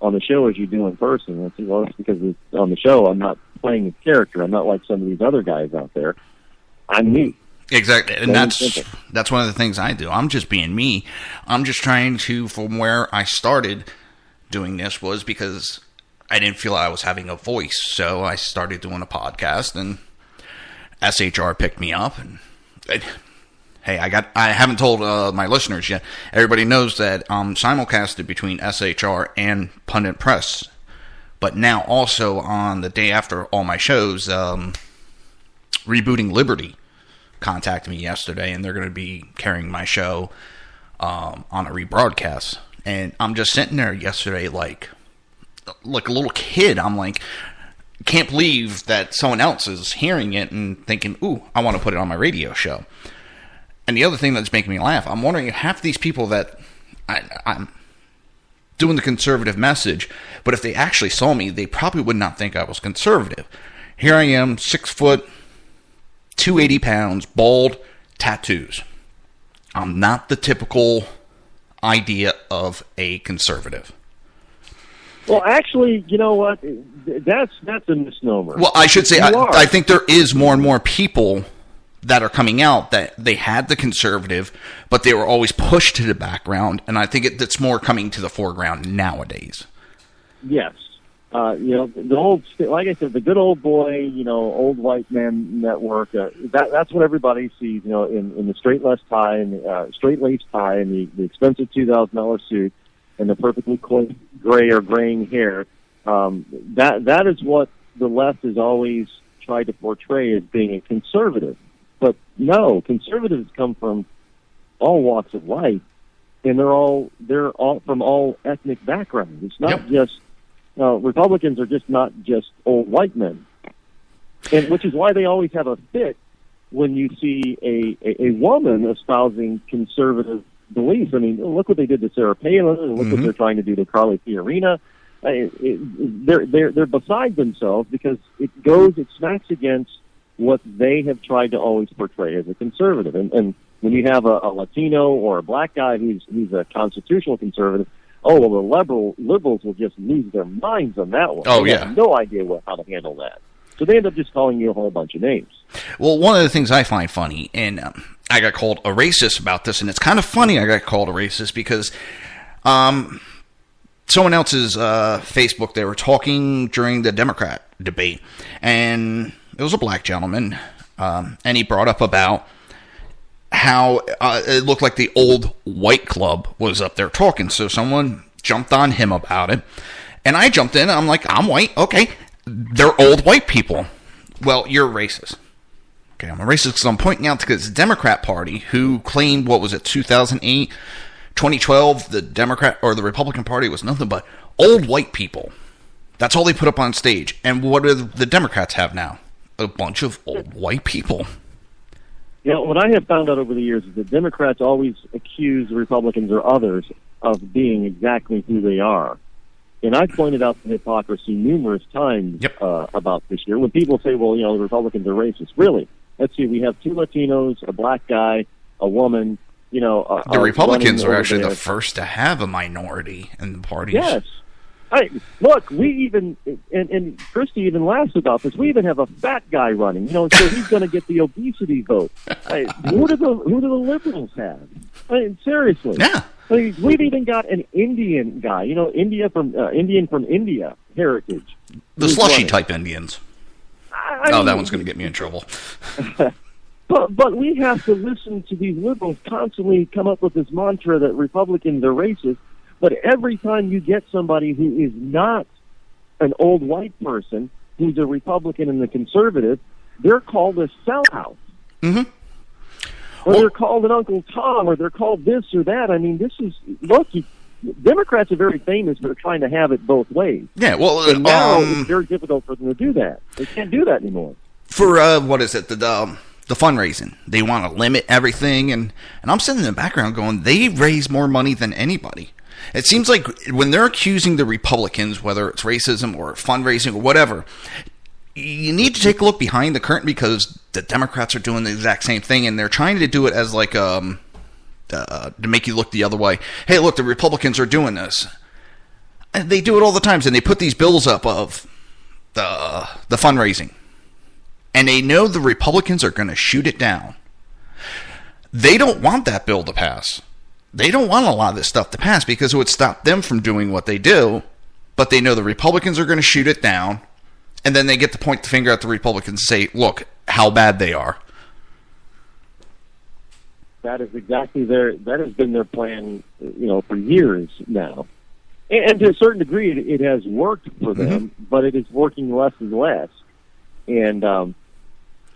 on the show as you do in person. And I say, well, it's because on the show I'm not playing a character. I'm not like some of these other guys out there. I'm me. Exactly, and that's one of the things I do. I'm just being me. I'm just trying to, from where I started doing this was because I didn't feel I was having a voice, so I started doing a podcast, and SHR picked me up, and hey, I haven't told my listeners yet. Everybody knows that simulcasted between SHR and Pundit Press, but now also on the day after all my shows, Rebooting Liberty contacted me yesterday, and they're going to be carrying my show on a rebroadcast. And I'm just sitting there yesterday like a little kid. I'm like, can't believe that someone else is hearing it and thinking, ooh, I want to put it on my radio show. And the other thing that's making me laugh, I'm wondering if half these people that I'm doing the conservative message, but if they actually saw me, they probably would not think I was conservative. Here I am, 6 foot, 280 pounds, bald, tattoos. I'm not the typical idea of a conservative. Well, actually, you know what? That's a misnomer. Well, I should say, I think there is more and more people that are coming out that they had the conservative, but they were always pushed to the background, and I think it's more coming to the foreground nowadays. Yes. The old, like I said, the good old boy, old white man network. That's what everybody sees. In the straight-laced tie and straight-laced tie and the expensive $2,000 suit and the perfectly gray or graying hair. That is what the left has always tried to portray as being a conservative. But no, conservatives come from all walks of life, and they're all from all ethnic backgrounds. It's not just. Republicans are just not just old white men, and which is why they always have a fit when you see a woman espousing conservative beliefs. I mean, look what they did to Sarah Palin, and look what they're trying to do to Carly Fiorina. They're beside themselves because it smacks against what they have tried to always portray as a conservative. And when you have a Latino or a black guy who's a constitutional conservative. Oh, well, the liberals will just lose their minds on that one. Oh, they yeah. have no idea how to handle that. So they end up just calling you a whole bunch of names. Well, one of the things I find funny, and I got called a racist about this, and it's kind of funny I got called a racist because someone else's Facebook, they were talking during the Democrat debate, and it was a black gentleman, and he brought up about how it looked like the old white club was up there talking. So someone jumped on him about it. And I jumped in. I'm like, I'm white. Okay. They're old white people. Well, you're racist. Okay, I'm a racist because I'm pointing out because the Democrat Party, who claimed, 2008, 2012, the Democrat or the Republican Party was nothing but old white people. That's all they put up on stage. And what do the Democrats have now? A bunch of old white people. What I have found out over the years is that Democrats always accuse Republicans or others of being exactly who they are. And I pointed out the hypocrisy numerous times about this year. When people say, well, the Republicans are racist. Really? Let's see, we have 2 Latinos, a black guy, a woman, the Republicans are actually the first to have a minority in the parties. Yes. Look, we even, and Christy even laughs about this, we even have a fat guy running, so he's going to get the obesity vote. Who do the liberals have? Seriously. Yeah. I mean, we've even got an Indian guy, Indian from India heritage. The slushy type Indians. I mean, that one's going to get me in trouble. But we have to listen to these liberals constantly come up with this mantra that Republicans are racist. But every time you get somebody who is not an old white person, who's a Republican and a conservative, they're called a sellout. Mm-hmm. Or they're called an Uncle Tom, or they're called this or that. I mean, Democrats are very famous for trying to have it both ways. Yeah, well, and now it's very difficult for them to do that. They can't do that anymore. For what is it? The fundraising. They want to limit everything, and I'm sitting in the background going, they raise more money than anybody. It seems like when they're accusing the Republicans, whether it's racism or fundraising or whatever, you need to take a look behind the curtain, because the Democrats are doing the exact same thing, and they're trying to do it as like to make you look the other way. Hey, look, the Republicans are doing this. And they do it all the time, and they put these bills up of the fundraising, and they know the Republicans are going to shoot it down. They don't want that bill to pass. They don't want a lot of this stuff to pass because it would stop them from doing what they do, but they know the Republicans are going to shoot it down, and then they get to point the finger at the Republicans and say, look, how bad they are. That is exactly that has been their plan, for years now. And to a certain degree, it has worked for them, but it is working less and less. And,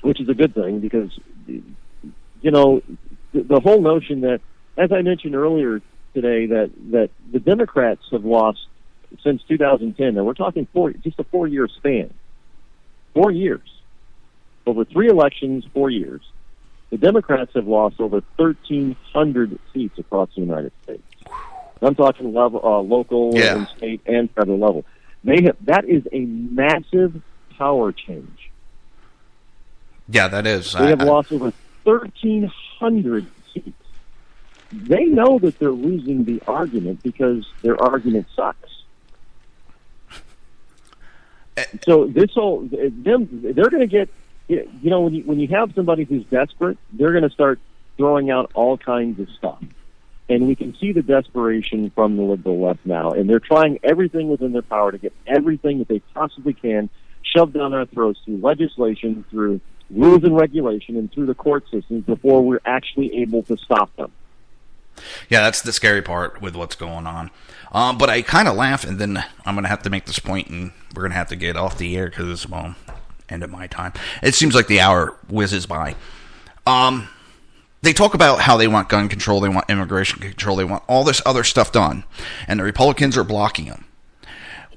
which is a good thing, because, the whole notion that, as I mentioned earlier today, that the Democrats have lost since 2010, and we're talking just a 4-year span. 4 years. Over 3 elections, 4 years. The Democrats have lost over 1,300 seats across the United States. I'm talking local and state and federal level. That is a massive power change. Yeah, that is. They have lost over 1,300 seats. They know that they're losing the argument because their argument sucks. So they're going to get, when you have somebody who's desperate, they're going to start throwing out all kinds of stuff. And we can see the desperation from the liberal left now, and they're trying everything within their power to get everything that they possibly can shoved down our throats through legislation, through rules and regulation, and through the court systems before we're actually able to stop them. Yeah, that's the scary part with what's going on. But I kind of laugh, and then I'm going to have to make this point, and we're going to have to get off the air because, end of my time. It seems like the hour whizzes by. They talk about how they want gun control, they want immigration control, they want all this other stuff done, and the Republicans are blocking them.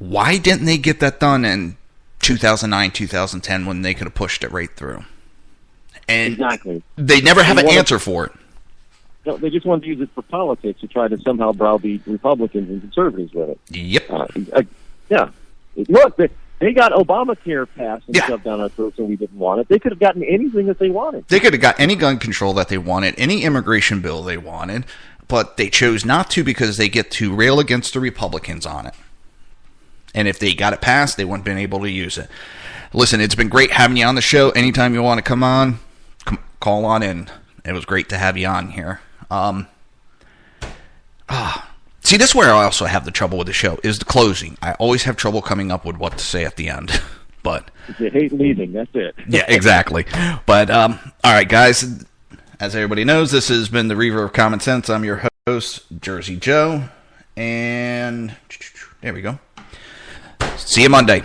Why didn't they get that done in 2009, 2010 when they could have pushed it right through? And exactly. They never have an answer for it. No, they just want to use it for politics to try to somehow browbeat Republicans and conservatives with it. Yep. Yeah. Look, they got Obamacare passed and shoved down our throats, and we didn't want it. They could have gotten anything that they wanted. They could have got any gun control that they wanted, any immigration bill they wanted, but they chose not to because they get to rail against the Republicans on it. And if they got it passed, they wouldn't have been able to use it. Listen, it's been great having you on the show. Anytime you want to come on, call on in. It was great to have you on here. See, this is where I also have the trouble with the show, is the closing. I always have trouble coming up with what to say at the end. But you hate leaving, that's it. Yeah, exactly. But, all right, guys, as everybody knows, this has been the Reaver of Common Sense. I'm your host, Jersey Joe, and there we go. See you Monday.